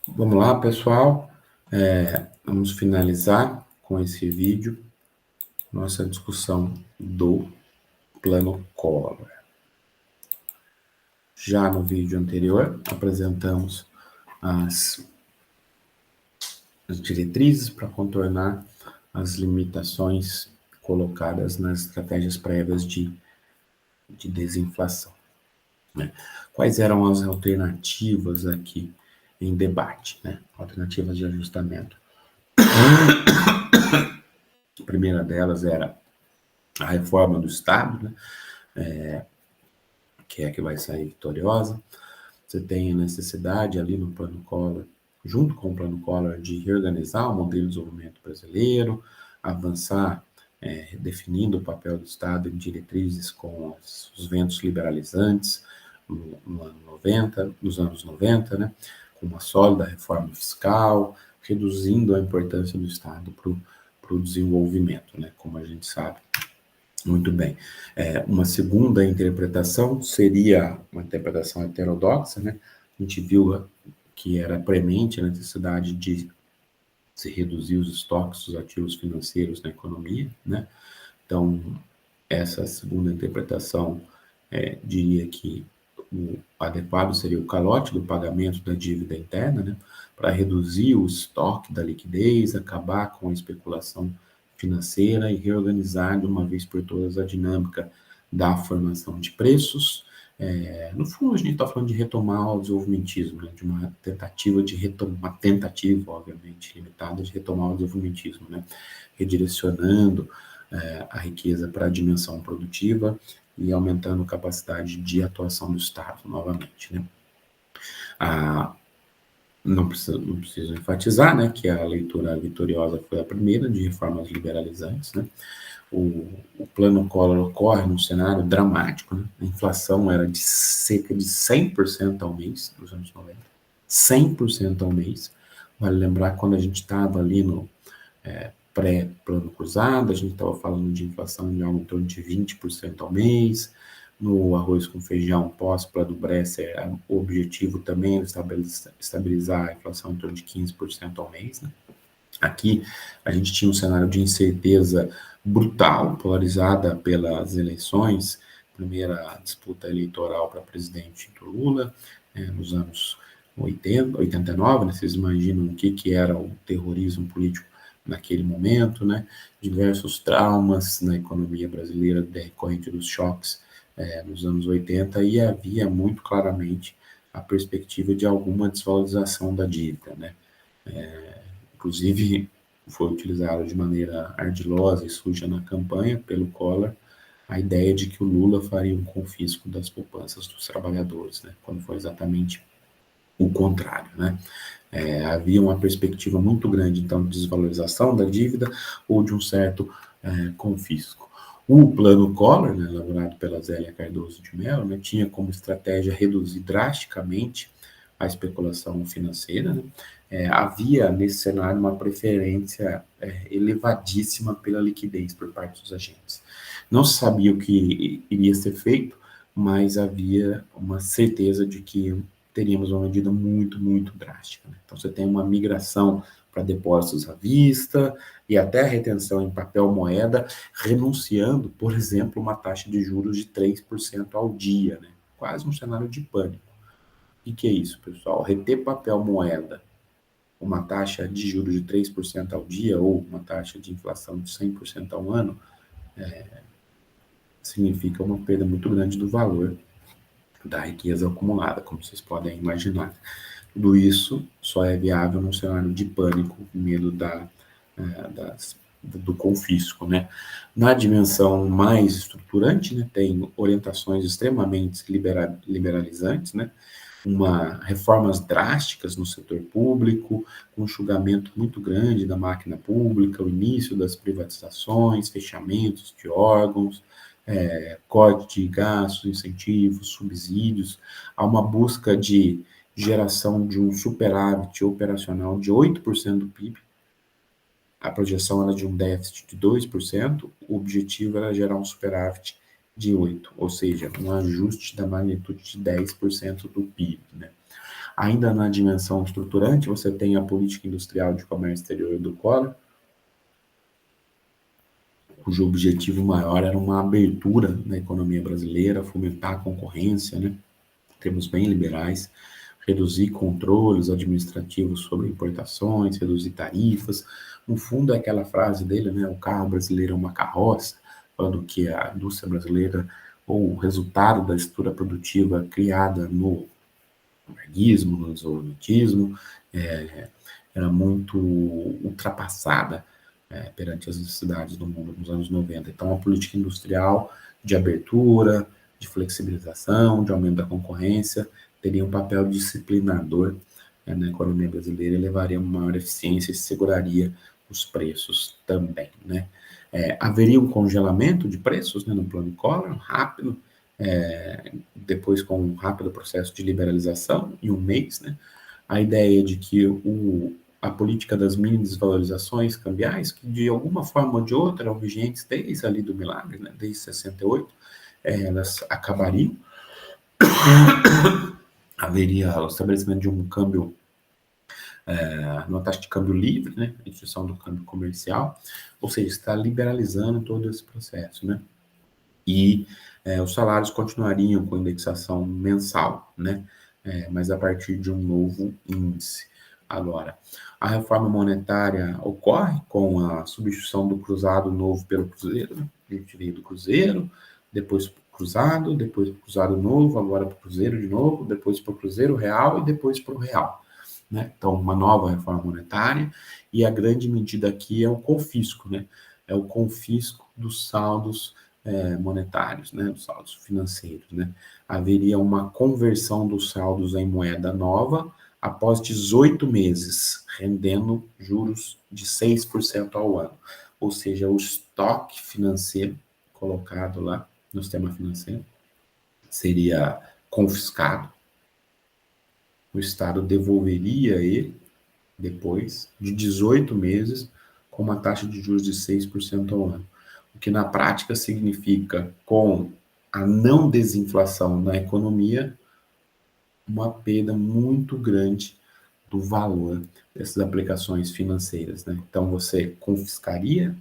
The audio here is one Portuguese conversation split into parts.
Vamos lá, pessoal. Vamos finalizar com esse vídeo nossa discussão do Plano Collor. Já no vídeo anterior, apresentamos as diretrizes para contornar as limitações colocadas nas estratégias prévias de desinflação, né? Quais eram as alternativas aqui em debate, né? Alternativas de ajustamento. A primeira delas era a reforma do Estado, né? Que é a que vai sair vitoriosa. Você tem a necessidade ali no Plano Collor, junto com o Plano Collor, de reorganizar o modelo de desenvolvimento brasileiro, avançar, definindo o papel do Estado em diretrizes com os ventos liberalizantes nos anos 90, né, com uma sólida reforma fiscal, reduzindo a importância do Estado para o desenvolvimento, né, como a gente sabe. Muito bem. Uma segunda interpretação seria uma interpretação heterodoxa, né? A gente viu que era premente a necessidade de se reduzir os estoques dos ativos financeiros na economia, né? Então, essa segunda interpretação diria que o adequado seria o calote do pagamento da dívida interna, né? Para reduzir o estoque da liquidez, acabar com a especulação financeira e reorganizar de uma vez por todas a dinâmica da formação de preços. No fundo, a gente está falando de retomar o desenvolvimentismo, né? De uma tentativa de retomar, uma tentativa, obviamente, limitada, de retomar o desenvolvimentismo, né? Redirecionando a riqueza para a dimensão produtiva e aumentando a capacidade de atuação do Estado novamente, né? Não preciso enfatizar, né, que a leitura vitoriosa foi a primeira de reformas liberalizantes, né? O Plano Collor ocorre num cenário dramático, né? A inflação era de cerca de 100% ao mês nos anos 90, 100% ao mês. Vale lembrar que quando a gente estava ali no pré-plano cruzado, a gente estava falando de inflação de algo em torno de 20% ao mês. No arroz com feijão pós-plano Bresser, o objetivo também era estabilizar a inflação em torno de 15% ao mês, né? Aqui a gente tinha um cenário de incerteza brutal, polarizada pelas eleições, primeira disputa eleitoral para presidente do Lula, nos anos 80, 89, né? Vocês imaginam o que era o terrorismo político naquele momento, né? Diversos traumas na economia brasileira decorrente dos choques nos anos 80, e havia muito claramente a perspectiva de alguma desvalorização da dívida, né? Inclusive, foi utilizado de maneira ardilosa e suja na campanha pelo Collor a ideia de que o Lula faria um confisco das poupanças dos trabalhadores, né? Quando foi exatamente o contrário, né? Havia uma perspectiva muito grande, então, de desvalorização da dívida ou de um certo confisco. O Plano Collor, né, elaborado pela Zélia Cardoso de Mello, né, tinha como estratégia reduzir drasticamente a especulação financeira, né? Havia nesse cenário uma preferência elevadíssima pela liquidez por parte dos agentes. Não se sabia o que iria ser feito, mas havia uma certeza de que teríamos uma medida muito, muito drástica, né? Então, você tem uma migração para depósitos à vista e até a retenção em papel moeda, renunciando, por exemplo, uma taxa de juros de 3% ao dia, né? Quase um cenário de pânico. O que é isso, pessoal? Reter papel moeda, uma taxa de juros de 3% ao dia ou uma taxa de inflação de 100% ao ano, significa uma perda muito grande do valor da riqueza acumulada, como vocês podem imaginar. Tudo isso só é viável num cenário de pânico, medo do confisco, né? Na dimensão mais estruturante, né, tem orientações extremamente liberalizantes, né? Reformas drásticas no setor público, um enxugamento muito grande da máquina pública, o início das privatizações, fechamentos de órgãos, corte de gastos, incentivos, subsídios, há uma busca de geração de um superávit operacional de 8% do PIB. A projeção era de um déficit de 2%, o objetivo era gerar um superávit de 8%, ou seja, um ajuste da magnitude de 10% do PIB, né? Ainda na dimensão estruturante, você tem a política industrial de comércio exterior do Collor, cujo objetivo maior era uma abertura na economia brasileira, fomentar a concorrência, né? Termos bem liberais, reduzir controles administrativos sobre importações, reduzir tarifas. No fundo, é aquela frase dele, né? O carro brasileiro é uma carroça, falando que a indústria brasileira, ou o resultado da estrutura produtiva criada no varguismo, no desenvolvimentismo, era muito ultrapassada perante as necessidades do mundo nos anos 90. Então, a política industrial de abertura, de flexibilização, de aumento da concorrência, teria um papel disciplinador na economia brasileira e levaria a uma maior eficiência e seguraria os preços também, né? Haveria um congelamento de preços, né, no plano Collor, rápido, depois com um rápido processo de liberalização, em um mês, né? A ideia de que a política das mini desvalorizações cambiais, que de alguma forma ou de outra eram vigentes desde ali do milagre, né, desde 68, elas acabariam. Haveria o estabelecimento de um câmbio, uma taxa de câmbio livre, né, a instituição do câmbio comercial, ou seja, está liberalizando todo esse processo, né, e os salários continuariam com indexação mensal, né, mas a partir de um novo índice. Agora, a reforma monetária ocorre com a substituição do cruzado novo pelo cruzeiro, né? A gente veio do cruzeiro, depois para o cruzado, depois para o cruzado novo, agora para o cruzeiro de novo, depois para o cruzeiro real e depois para o real, né? Então, uma nova reforma monetária, e a grande medida aqui é o confisco, né? É o confisco dos saldos monetários, né? Dos saldos financeiros, né? Haveria uma conversão dos saldos em moeda nova após 18 meses, rendendo juros de 6% ao ano. Ou seja, o estoque financeiro colocado lá no sistema financeiro seria confiscado, o Estado devolveria ele depois de 18 meses com uma taxa de juros de 6% ao ano. O que na prática significa, com a não desinflação na economia, uma perda muito grande do valor dessas aplicações financeiras, né? Então, você confiscaria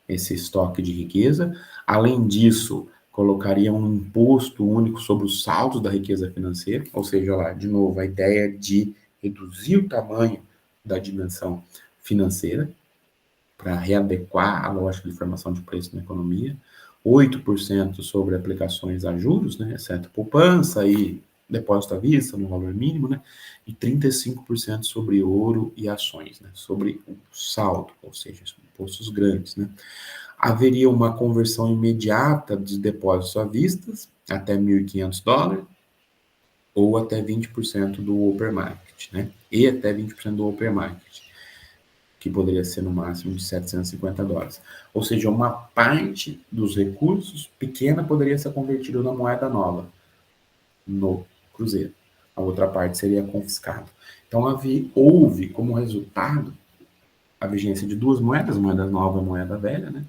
esse estoque de riqueza, além disso, colocaria um imposto único sobre os saldos da riqueza financeira, ou seja, lá, de novo, a ideia de reduzir o tamanho da dimensão financeira para readequar a lógica de formação de preço na economia, 8% sobre aplicações a juros, né, exceto poupança e depósito à vista no valor mínimo, né, e 35% sobre ouro e ações, né, sobre o saldo, ou seja, impostos grandes, né. Haveria uma conversão imediata de depósitos à vista, até $1.500, ou até 20% do open market, né, e até 20% do open market, que poderia ser no máximo de $750. Ou seja, uma parte dos recursos pequena poderia ser convertida na moeda nova, no cruzeiro. A outra parte seria confiscada. Então, houve como resultado a vigência de duas moedas, moeda nova e moeda velha, né?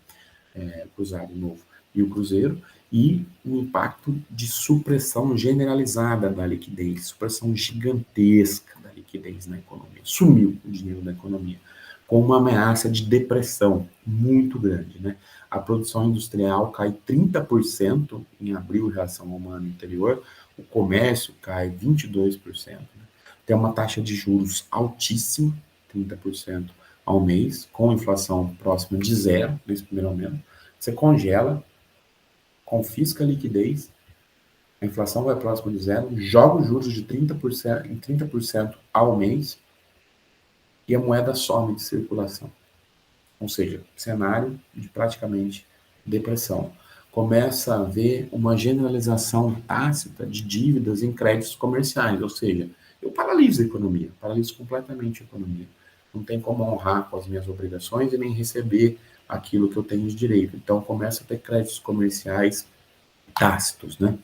Cruzado novo e o cruzeiro, e um impacto de supressão generalizada da liquidez, supressão gigantesca da liquidez na economia. Sumiu o dinheiro da economia, com uma ameaça de depressão muito grande, né? A produção industrial cai 30% em abril em relação ao ano anterior, o comércio cai 22%, né? Tem uma taxa de juros altíssima, 30% ao mês, com inflação próxima de zero nesse primeiro momento. Você congela, confisca a liquidez, a inflação vai próxima de zero, joga os juros de 30% em 30% ao mês e a moeda some de circulação. Ou seja, cenário de praticamente depressão. Começa a haver uma generalização tácita de dívidas em créditos comerciais, ou seja, eu paraliso a economia, paraliso completamente a economia. Não tem como honrar com as minhas obrigações e nem receber aquilo que eu tenho de direito. Então, começa a ter créditos comerciais tácitos, né?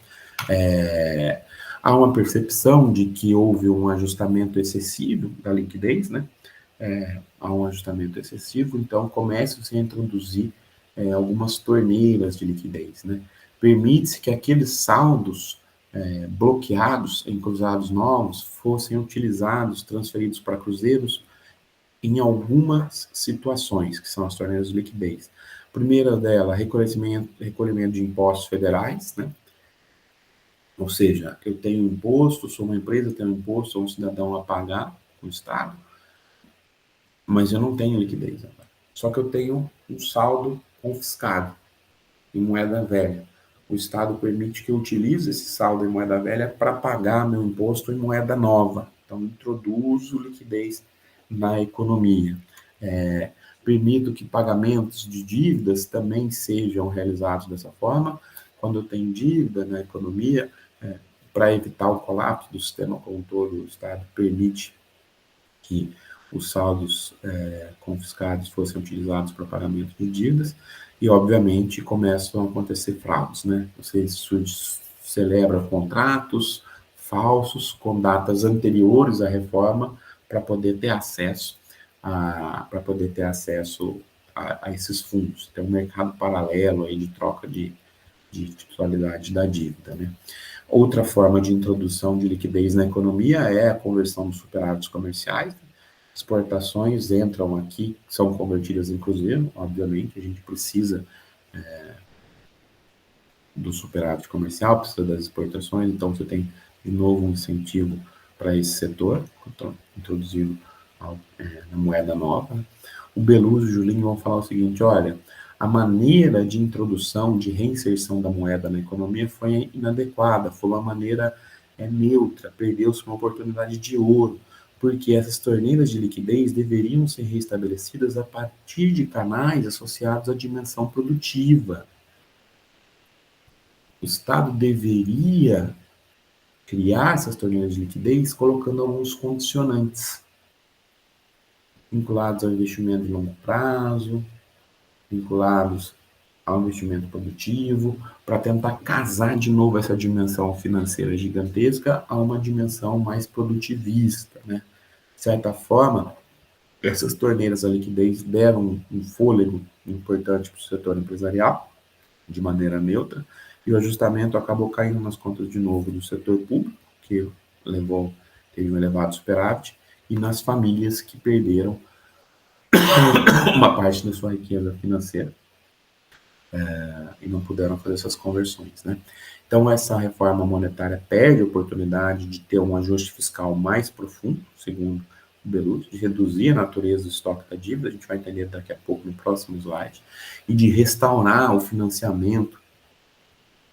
Há uma percepção de que houve um ajustamento excessivo da liquidez, né? Há um ajustamento excessivo, então começam-se a introduzir algumas torneiras de liquidez, né? Permite-se que aqueles saldos bloqueados em cruzados novos fossem utilizados, transferidos para cruzeiros em algumas situações, que são as torneiras de liquidez. A primeira dela, recolhimento de impostos federais, né? Ou seja, eu tenho imposto, sou uma empresa, tenho imposto, sou um cidadão a pagar com o Estado, mas eu não tenho liquidez agora. Só que eu tenho um saldo confiscado em moeda velha. O Estado permite que eu utilize esse saldo em moeda velha para pagar meu imposto em moeda nova. Então, introduzo liquidez na economia. Permito que pagamentos de dívidas também sejam realizados dessa forma. Quando eu tenho dívida na economia, para evitar o colapso do sistema como um todo, o Estado permite que os saldos confiscados fossem utilizados para pagamento de dívidas e, obviamente, começam a acontecer fraudes, né? Você celebra contratos falsos com datas anteriores à reforma para poder ter acesso a esses fundos. Tem um mercado paralelo aí de troca de titularidade da dívida, né? Outra forma de introdução de liquidez na economia é a conversão dos superávitos comerciais. Exportações entram aqui, são convertidas em cruzeiro, obviamente, a gente precisa do superávit comercial, precisa das exportações, então você tem de novo um incentivo para esse setor, introduzindo na moeda nova. O Beluso e o Julinho vão falar o seguinte, olha, a maneira de introdução, de reinserção da moeda na economia foi inadequada, foi uma maneira neutra, perdeu-se uma oportunidade de ouro, porque essas torneiras de liquidez deveriam ser restabelecidas a partir de canais associados à dimensão produtiva. O Estado deveria criar essas torneiras de liquidez colocando alguns condicionantes vinculados ao investimento de longo prazo, vinculados ao investimento produtivo, para tentar casar de novo essa dimensão financeira gigantesca a uma dimensão mais produtivista, né? De certa forma, essas torneiras à liquidez deram um fôlego importante para o setor empresarial, de maneira neutra, e o ajustamento acabou caindo nas contas de novo do setor público, que teve um elevado superávit, e nas famílias que perderam uma parte da sua riqueza financeira e não puderam fazer essas conversões, né? Então, essa reforma monetária perde a oportunidade de ter um ajuste fiscal mais profundo, segundo o Belucci, de reduzir a natureza do estoque da dívida, a gente vai entender daqui a pouco no próximo slide, e de restaurar o financiamento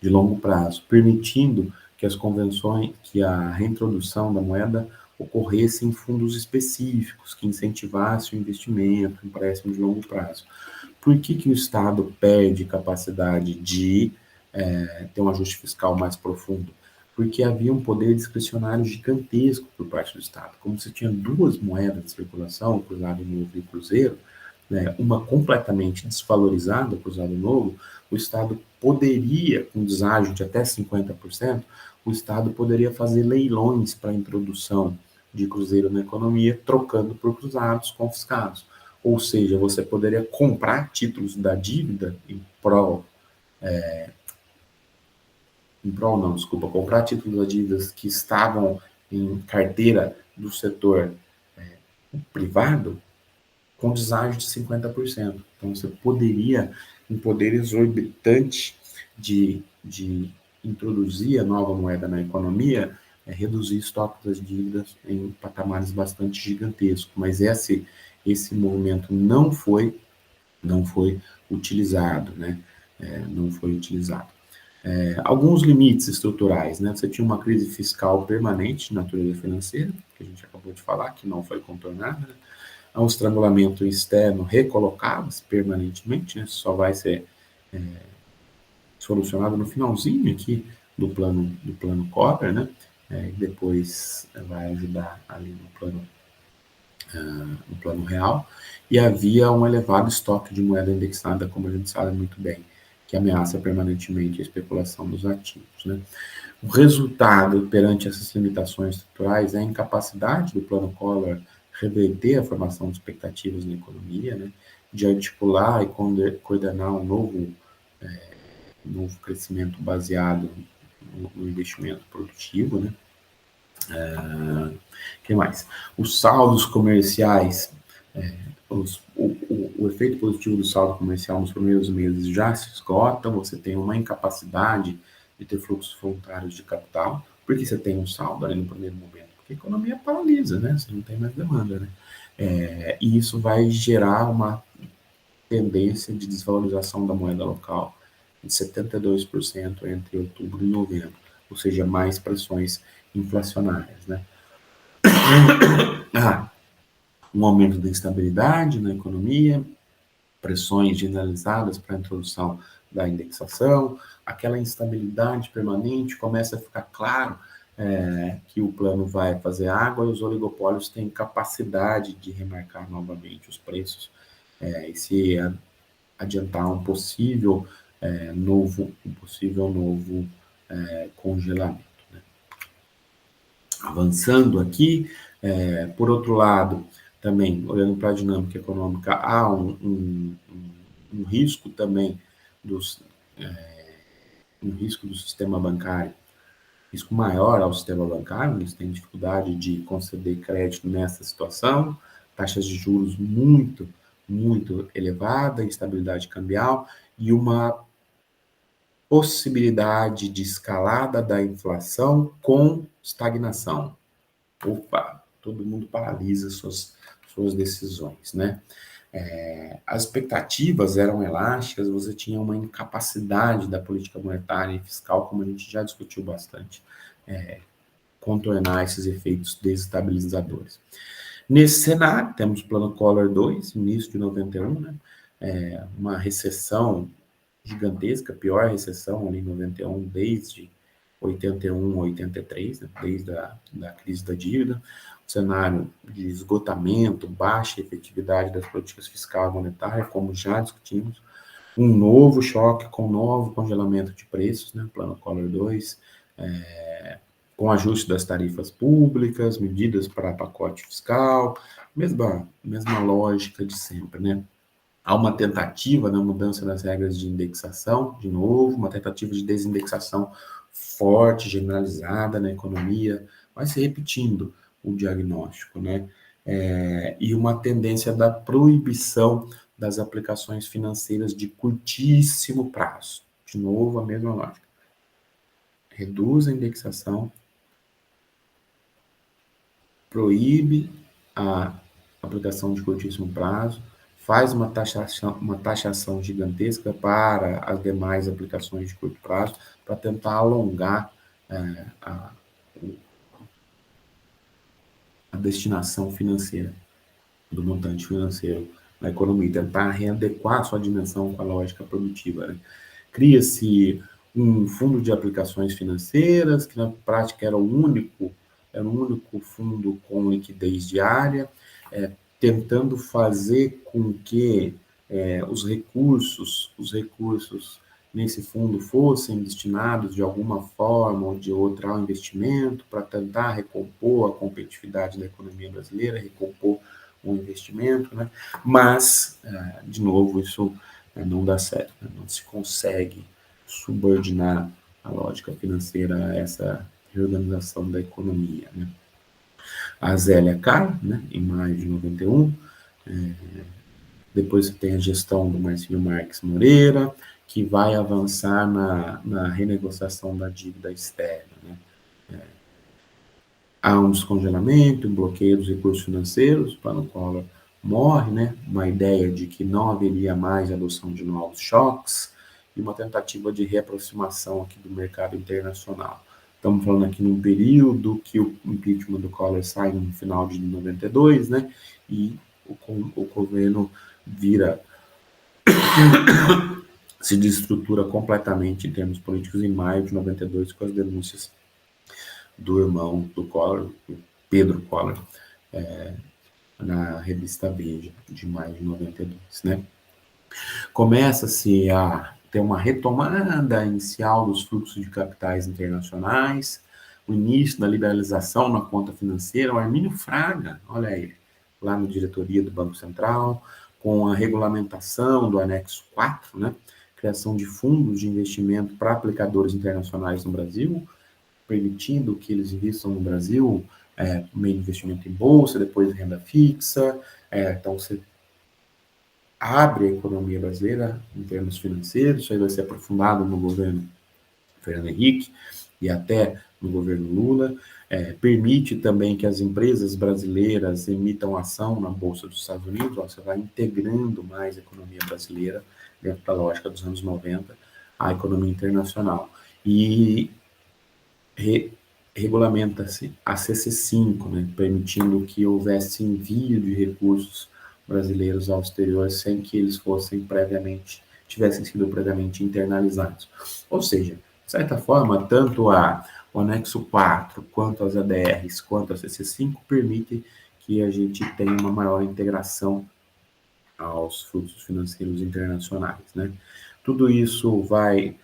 de longo prazo, permitindo que as convenções, que a reintrodução da moeda ocorresse em fundos específicos, que incentivassem o investimento, empréstimo de longo prazo. Por que o Estado perde capacidade de ter um ajuste fiscal mais profundo? Porque havia um poder discricionário gigantesco por parte do Estado. Como você tinha duas moedas de circulação, o cruzado novo e o cruzeiro, né, uma completamente desvalorizada, o cruzado novo, o Estado poderia, com deságio de até 50%, o Estado poderia fazer leilões para a introdução de cruzeiro na economia, trocando por cruzados confiscados. Ou seja, você poderia comprar títulos da dívida comprar títulos da dívida que estavam em carteira do setor privado com deságio de 50%. Então, você poderia, um poder exorbitante de introduzir a nova moeda na economia, reduzir estoque das dívidas em patamares bastante gigantescos. Mas esse movimento não foi utilizado, né? Não foi utilizado. Alguns limites estruturais, né? Você tinha uma crise fiscal permanente de natureza financeira, que a gente acabou de falar, que não foi contornada, né? Há um estrangulamento externo recolocado permanentemente, né? Só vai ser solucionado no finalzinho aqui do plano Cotter, né? E depois vai ajudar ali no plano real. E havia um elevado estoque de moeda indexada, como a gente sabe muito bem, que ameaça permanentemente a especulação dos ativos, né? O resultado perante essas limitações estruturais é a incapacidade do plano Collor reverter a formação de expectativas na economia, né, de articular e coordenar um novo crescimento baseado no investimento produtivo, né? Que mais? Os saldos comerciais, o efeito positivo do saldo comercial nos primeiros meses já se esgota, você tem uma incapacidade de ter fluxos voluntários de capital, porque você tem um saldo ali no primeiro momento, porque a economia paralisa, né? Você não tem mais demanda, né? E isso vai gerar uma tendência de desvalorização da moeda local de 72% entre outubro e novembro, ou seja, mais pressões inflacionárias, né? Um aumento da instabilidade na economia, pressões generalizadas para a introdução da indexação, aquela instabilidade permanente, começa a ficar claro que o plano vai fazer água e os oligopólios têm capacidade de remarcar novamente os preços e se adiantar um possível novo congelamento. Né? Avançando aqui, por outro lado, também, olhando para a dinâmica econômica, há um risco também um risco do sistema bancário, risco maior ao sistema bancário, eles têm dificuldade de conceder crédito nessa situação, taxas de juros muito elevada, instabilidade cambial e uma possibilidade de escalada da inflação com estagnação. Opa, todo mundo paralisa suas decisões, né? As expectativas eram elásticas, você tinha uma incapacidade da política monetária e fiscal, como a gente já discutiu bastante, contornar esses efeitos desestabilizadores. Nesse cenário, temos o Plano Collor 2, início de 91, né? Uma recessão gigantesca, pior recessão ali em 91, desde 81, 83, né? Desde da crise da dívida, um cenário de esgotamento, baixa efetividade das políticas fiscal e monetária, como já discutimos, um novo choque com novo congelamento de preços, né? Plano Collor 2, com ajuste das tarifas públicas, medidas para pacote fiscal, mesma lógica de sempre, né? Há uma tentativa na mudança das regras de indexação, de novo, uma tentativa de desindexação forte, generalizada na economia, vai se repetindo o diagnóstico, né? E uma tendência da proibição das aplicações financeiras de curtíssimo prazo. De novo, a mesma lógica. Reduz a indexação, proíbe a aplicação de curtíssimo prazo, faz uma taxação gigantesca para as demais aplicações de curto prazo, para tentar alongar a destinação financeira do montante financeiro na economia, tentar readequar sua dimensão com a lógica produtiva. Né? Cria-se um fundo de aplicações financeiras, que na prática era um único fundo com liquidez diária, tentando fazer com que os recursos nesse fundo fossem destinados de alguma forma ou de outra ao investimento para tentar recompor a competitividade da economia brasileira, recompor o investimento, né? Mas, de novo, isso não dá certo, né? Não se consegue subordinar a lógica financeira a essa reorganização da economia, né? A Zélia cai, né, em maio de 91, depois você tem a gestão do Marcílio Marques Moreira, que vai avançar na renegociação da dívida externa. Né? Há um descongelamento, um bloqueio dos recursos financeiros, o Plano Collor morre, né? Uma ideia de que não haveria mais adoção de novos choques e uma tentativa de reaproximação aqui do mercado internacional. Estamos falando aqui num período que o impeachment do Collor sai no final de 92, né? E o governo se desestrutura completamente em termos políticos em maio de 92 com as denúncias do irmão do Collor, Pedro Collor, na revista Veja, de maio de 92, né? Começa-se a ter uma retomada inicial dos fluxos de capitais internacionais, o início da liberalização na conta financeira, o Armínio Fraga, olha ele, lá na diretoria do Banco Central, com a regulamentação do anexo 4, né? criação de fundos de investimento para aplicadores internacionais no Brasil, permitindo que eles investam no Brasil, meio de investimento em bolsa, depois renda fixa. Então, você abre a economia brasileira em termos financeiros. Isso aí vai ser aprofundado no governo Fernando Henrique e até no governo Lula. Permite também que as empresas brasileiras emitam ação na Bolsa dos Estados Unidos. Você vai integrando mais a economia brasileira dentro da lógica dos anos 90 à economia internacional. E regulamenta-se a CC5, né, permitindo que houvesse envio de recursos brasileiros ao exterior sem que eles tivessem sido previamente internalizados. Ou seja, de certa forma, tanto o anexo 4, quanto as ADRs, quanto a CC5 permitem que a gente tenha uma maior integração aos fluxos financeiros internacionais, né? Tudo isso vai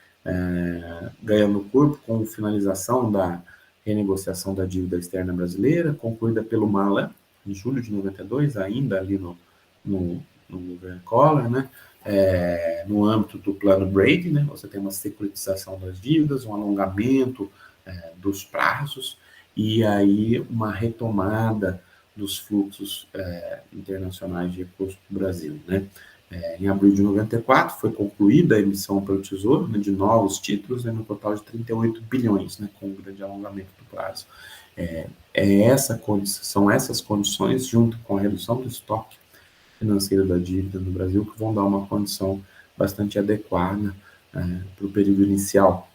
ganhando corpo com finalização da renegociação da dívida externa brasileira, concluída pelo Mala em julho de 92, ainda ali no governo Collor, né? No âmbito do plano Brady, né? Você tem uma securitização das dívidas, um alongamento dos prazos e aí uma retomada dos fluxos internacionais de recursos do Brasil, né? Em abril de 94 foi concluída a emissão pelo Tesouro, né, de novos títulos, né, no total de 38 bilhões, né, com um grande alongamento do prazo. São essas condições, junto com a redução do estoque financeiro da dívida no Brasil, que vão dar uma condição bastante adequada para o período inicial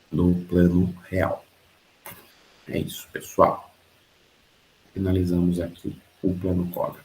do Plano Real. É isso, pessoal. Finalizamos aqui o Plano Collor.